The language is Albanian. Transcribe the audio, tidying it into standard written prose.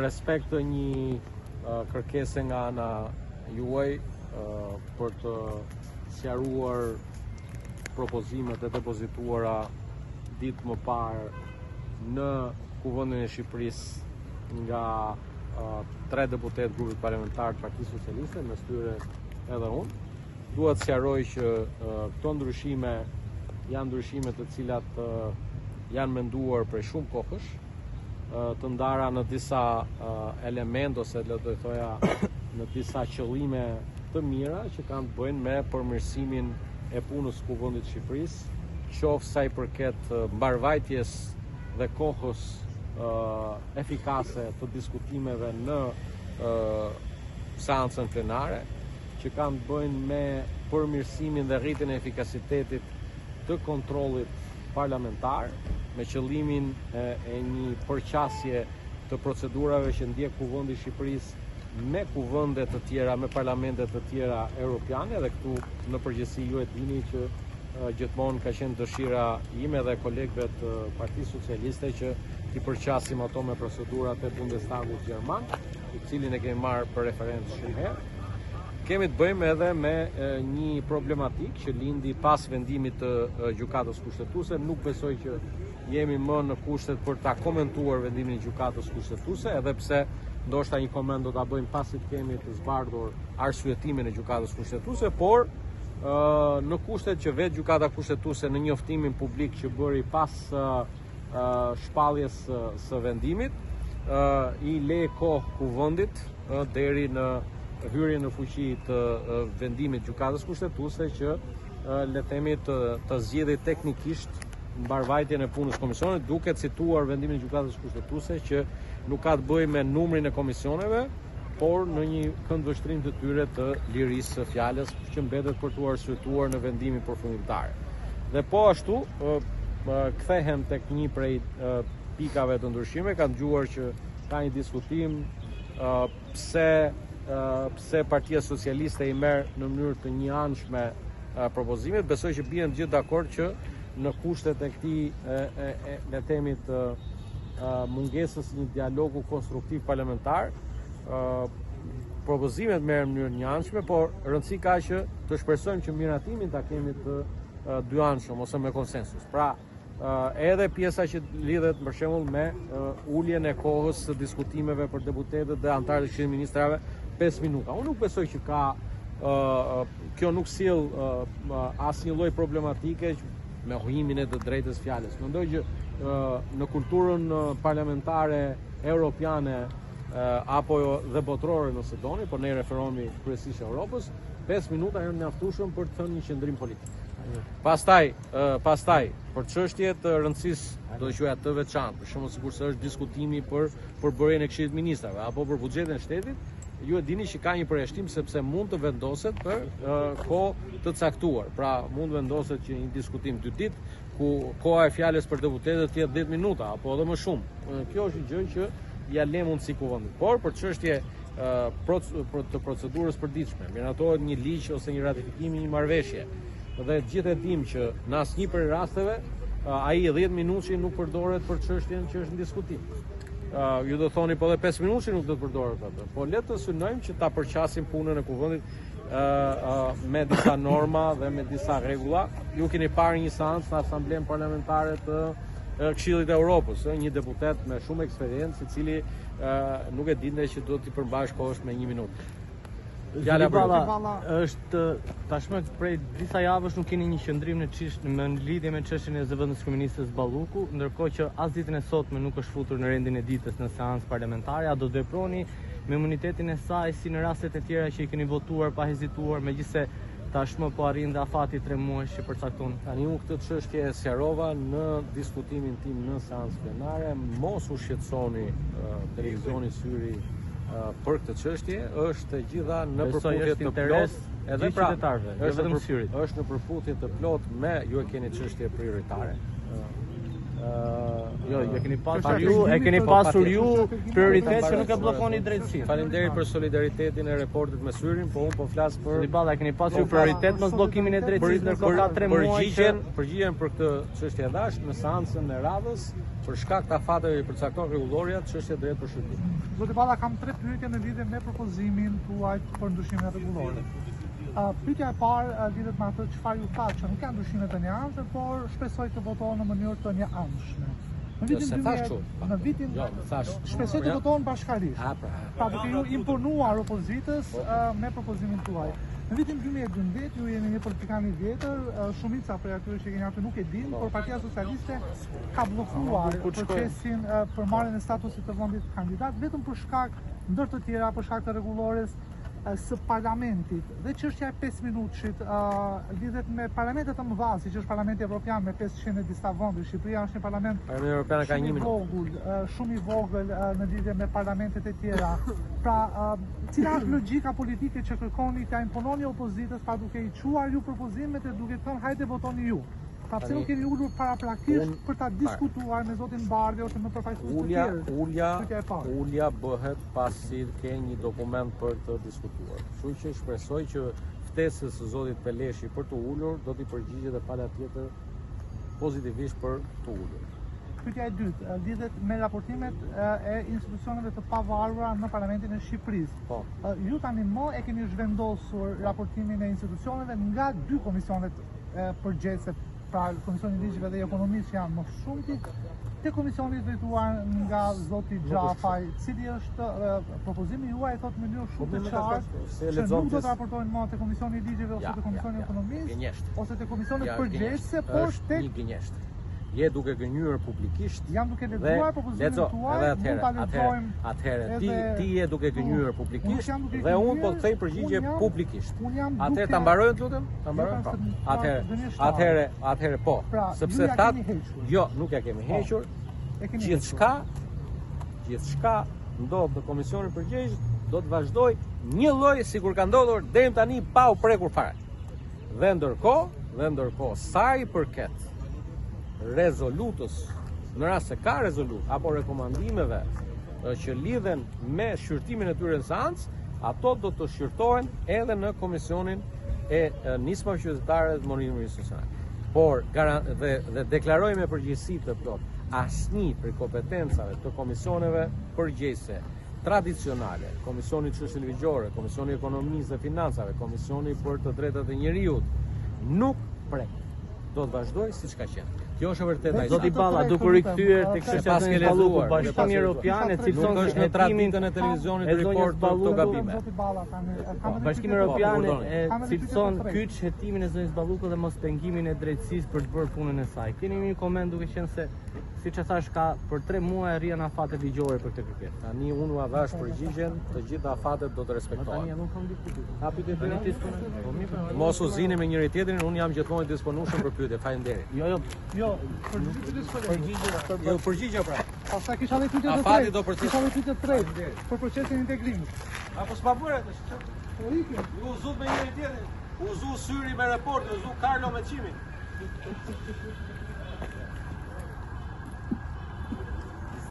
respekt të një kërkese nga ana juaj për të sqaruar propozimet e depozituara ditë më parë në Kuvendin e Shqipërisë nga 3 deputet grupit parlamentar të Partisë Socialiste, mes tyre edhe unë. Dua të sqaroj që këto ndryshime janë ndryshime të cilat janë menduar prej shumë kohësh, të ndara në disa element ose le të thoja në disa qëllime të mira që kanë të bëjnë me përmirësimin e punës së Kuvendit të Shqipërisë, qoftë sa i përket mbarvajtjes dhe kohës efikase të diskutimeve në seancën plenare, që kanë të bëjnë me përmirësimin dhe rritjen e efikasitetit të kontrollit parlamentar, me qëllimin e një përqasje të procedurave që ndjek Kuvendi i Shqipërisë me kuvende të tjera, me parlamente të tjera europiane, dhe këtu në përgjithësi ju e dini që gjithmonë ka qenë dëshira ime dhe kolegëve të Partisë Socialiste që t'i përqasim ato me procedurat e Bundestagut Gjerman, i cilin e kemi marrë për referencë shumë herë. Kemi të bëjmë edhe me një problematik që lindi pas vendimit të gjykatës kushtetuese. Nuk besoj që jemi më në kushtet për ta komentuar vendimin e gjykatës kushtetuese, edhe pse ndoshta një koment do ta bëjmë pasi të kemi të zbardhur arsyetimin e gjykatës kushtetuese, por në kushtet që vetë gjykata kushtetuese në njoftimin publik që bëri pas shpalljes së vendimit i le kohë kuvendit deri në hyrjen në fuqi të vendimit gjykatës kushtetuese që le themi të zgjidhë teknikisht mbarvajtjen e punës komisionit, duke cituar vendimin e gjykatës kushtetuese që nuk ka të bëjë me numrin e komisioneve, por në një këndvështrim të tyre të lirisë së fjalës që mbetet për të arsyetuar në vendimin përfundimtar. Dhe po ashtu kthehem tek një prej pikave të ndryshime. Kam dëgjuar që ka një diskutim pse Partia Socialiste i merr në mënyrë të njëanshme propozimet. Besoj që bien gjithë dakord që në kushtet e këtij le themi të mungesës një dialogu konstruktiv parlamentar, propozimet merren në mënyrë njëanshme, por rëndësi ka që të shpresojmë që miratimin ta kemi të dyanshëm ose me konsensus. Pra, edhe pjesa që lidhet për shembull me uljen e kohës së diskutimeve për deputetët dhe anëtarët e Këshillit të Ministrave 5 minuta. Unë nuk besoj që ka kjo nuk sjell asnjë lloj problematike me huimin e të drejtës fjalës. Mendoj që në kulturën parlamentare europiane apo dhe botërore nëse doni, por ne referohemi kryesisht Europës, 5 minuta janë mjaftueshëm për të thënë një qendrim politik. Pastaj për çështje të rëndësisë do të quaja të veçantë, për shembull sigurisht është diskutimi për përbërjen e Këshillit të Ministrave apo për buxhetin e shtetit, ju e dini që ka një përjashtim sepse mund të vendoset për kohë të caktuar. Pra mund vendoset që një diskutim 2 ditë ku koha e fjalës për deputetët të jetë 10 minuta apo edhe më shumë. Kjo është një gjë që ja le mundësi kuvendit. Por për çështje të procedurës përditshme, miratohet një ligj ose një ratifikim i një marrëveshje. Dhe gjithë e dim që në asnjë prej rasteve ai 10 minutë nuk përdoret për çështjen që është në diskutim. Ju do thoni po edhe 5 minutë nuk do të përdoret atë. Po le të synojmë që ta përqasim punën e kuvendit me disa norma dhe me disa rregulla. Ju keni parë një seancë në Asamblenë Parlamentare të Këshillit të Evropës, një deputet me shumë eksperiencë, i cili nuk e dinte që do t'i përmbash kohësh me 1 minutë. Zoti Balla është tashmë prej disa javësh nuk keni një qendrim në lidhje me çështjen e zëvendës kryeministres Balluku, ndërkohë që as ditën e sotme nuk është futur në rendin e ditës në seancë parlamentare. A do të veproni me imunitetin e saj si në rastet e tjera që i keni votuar pa hezituar, megjithëse tashmë po arrin dhe afati 3 muaj që përcakton? Tani unë këtë çështje e sqarova në diskutimin tim në seancë plenare. Mos u shqetësoni televizioni Syri për këtë çështje, është gjitha në përputhje të plot edhe pra qytetarëve, jo vetëm Syrit. Është në përputhje të plot me ju e keni çështje prioritare. Jo, e keni pasur ju prioritet që nuk e bllokoni drejtësinë. Faleminderit për solidaritetin e reportit me Syrin, po unë po flas për Dyballa, e keni pasur prioritet mos bllokimin e drejtësisë ndërkohë ka 3 muaj që përgjigjen për këtë çështje dash në seancën e radhës për shkak të afateve i përcakton rregulloria, çështje drejt për shërbim. Zoti Balla, kam 3 pyetje në lidhje me propozimin tuaj për ndryshimin rregullore. Pyetja e parë lidhet me atë çfarë ju tha që nuk ka ndryshime të njëanshme, por shpresoj të votohen në mënyrë të njëanshme. Në vitin 2000 shpresoj të votohen bashkërisht. Pra duke ju imponuar opozitës me propozimin tuaj. Në vitin 2012 ju jeni një politikan i vjetër, shumica prej atyre që keni aty nuk e din, por Partia Socialiste ka bllokuar procesin për marrjen e statusit të vendit kandidat vetëm për shkak ndër të tjera, për shkak të rregullores së parlamentit. Dhe çështja e 5 minutshit lidhet me parlamentet të mëdha, siç është Parlamenti Evropian me 500 e disa vende. Shqipëria është një parlament shumë i vogël në lidhje me parlamentet e tjera. Pra, cila është logjika politike që kërkoni ta impononi opozitës pa duke i çuar ju propozimet e duke thënë hajde votoni ju? Pra pse nuk keni ulur paraprakisht për ta diskutuar me zotin Bardhi ose me përfaqësues të tjerë? Ulja bëhet pasi ke një dokument për të diskutuar. Kështu që shpresoj që ftesës së zotit Peleshi për të ulur do t'i përgjigjet e pala tjetër pozitivisht për të ulur. Pyetja e dytë lidhet me raportimet e institucioneve të pavarura në Parlamentin e Shqipërisë. Ju tani më e keni zhvendosur raportimin e institucioneve nga 2 komisionet përgjithëse, pra Komisioni i Ligjeve dhe Ekonomisë janë më shumti, te komisioni drejtuar nga zoti Xhafaj, cili është propozimi juaj thotë në mënyrë shumë të qartë se nuk do të raportojnë më te Komisioni i Ligjeve ose te Komisioni i Ekonomisë ose te komisionet përgjithëse, por tek gënjeshtër. Je duke gënjur publikisht. Jam duke lexuar propozimin tuaj, mund ta lexojmë. Atëherë ti je duke gënjur publikisht dhe unë po të kthej përgjigje publikisht. Atëherë ta mbaroj lutem, ta mbaroj. Atëherë po, sepse thatë jo, nuk ja kemi hequr. Gjithçka ndodh në komisionin përgjegjës do të vazhdoj një lloj sikur ka ndodhur deri tani pa u prekur fare. Dhe ndërkohë sa i përket rezolutës, në rast se ka rezolut apo rekomandimeve që lidhen me shqyrtimin e tyre në seancë, ato do të shqyrtohen edhe në komisionin e nismave qytetare të monitorimit institucional. Por dhe deklaroj me përgjegjësi të plot, asnjë prej kompetencave të komisioneve përgjegjëse tradicionale, Komisioni i Çështjeve Ligjore, Komisioni i Ekonomisë dhe Financave, Komisioni për të Drejtat e Njerëzit, nuk prek. Do të vazhdoj siç ka qenë. Kjo është e vërtetë. Zoti Balla, duke rikthyer tek çështja e Balluku, Bashkimi Evropian e cilson është në traditën e televizionit report për këto gabime. Bashkimi Evropian e cilson kyç hetimin e zonës Balluku dhe mos pengimin e drejtësisë për të bërë punën e saj. Keni një koment duke qenë se siç e thash ka për 3 muaj rrien afatet ligjore për këtë kërkesë. Tani unë u avash përgjigjen, të gjitha afatet do të respektohen. Tani nuk kam diskutuar. Ha pyetje. Mos u zini me njëri tjetrin, unë jam gjithmonë i disponueshëm për pyetje. Faleminderit. Jo, përgjigje pra. Pastaj kisha edhe pyetje të Afati do përcjell. Kisha edhe pyetje të tretë për procesin e integrimit. Apo s'pa bëre atë? U zut me njëri tjetrin. U zu Syri me reportin, u zu Karlo me Çimin.